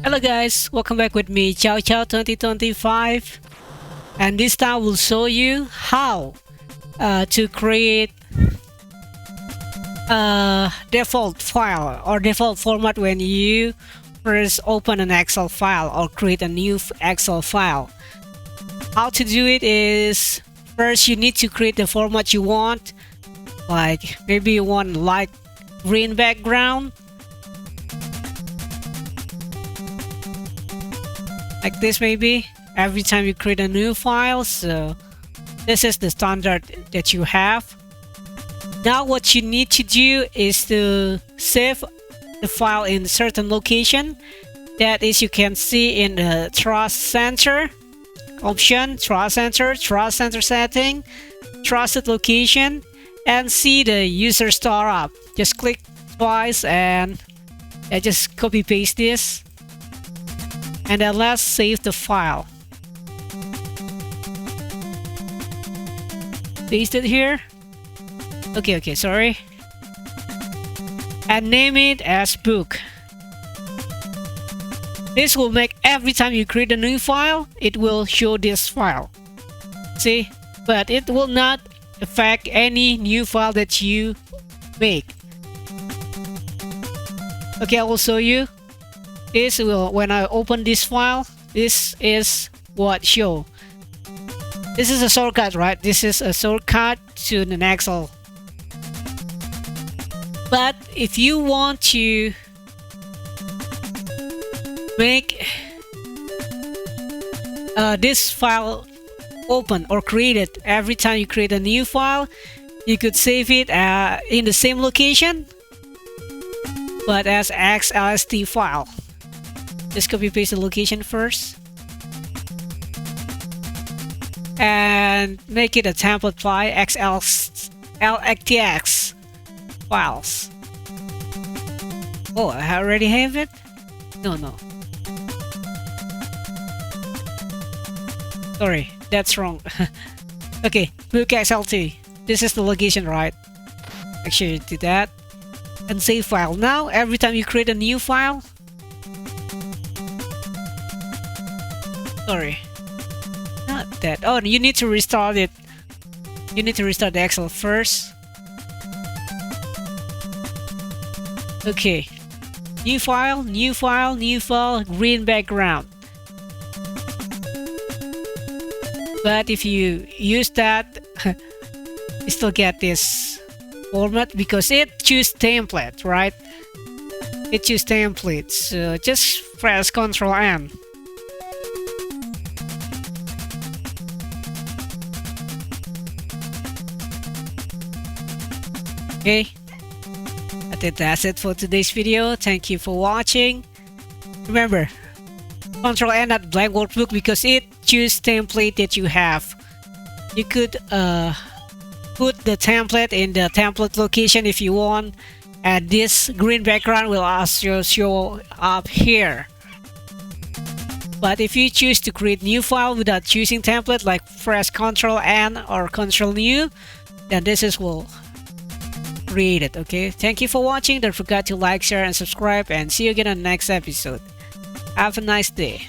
Hello guys, welcome back with me, Chow Chow 2025, and this time we'll show you how to create a default file or default format when you first open an Excel file or create a new Excel file. How to do it is, first you need to create the format you want, like maybe you want light green background, like this maybe, every time you create a new file. So this is the standard that you have. Now what you need to do is to save the file in a certain location. That is, you can see in the Trust Center option, Trust Center setting, trusted location, and see the user startup. Just click twice and just copy paste this. And then let's save the file. Paste it here. Okay, sorry. And name it as book. This will make every time you create a new file, it will show this file. See? But it will not affect any new file that you make. Okay, I will show you. This will, when I open this file, this is what show. This is a shortcut, right? This is a shortcut to an Excel. But if you want to make this file open or create it every time you create a new file, you could save it in the same location, but as XLST file. Just copy paste the location first and make it a template file, XLSTART files. Oh, I already have it? No. Sorry, that's wrong. Okay, book XLT. This is the location, right? Actually, do that and save file. Now, every time you create a new file, sorry, not that. Oh, you need to restart it. You need to restart the Excel first. Okay, new file, green background. But if you use that, you still get this format because it choose template, right? It choose templates. So just press Ctrl N. Okay, I think that's it for today's video. Thank you for watching. Remember, Ctrl N at blank workbook because it choose template that you have. You could put the template in the template location if you want, and this green background will also show up here. But if you choose to create new file without choosing template, like press Ctrl N or Ctrl New, then this is will create it. Okay, thank you for watching. Don't forget to like, share, and subscribe, and see you again on the next episode. Have a nice day.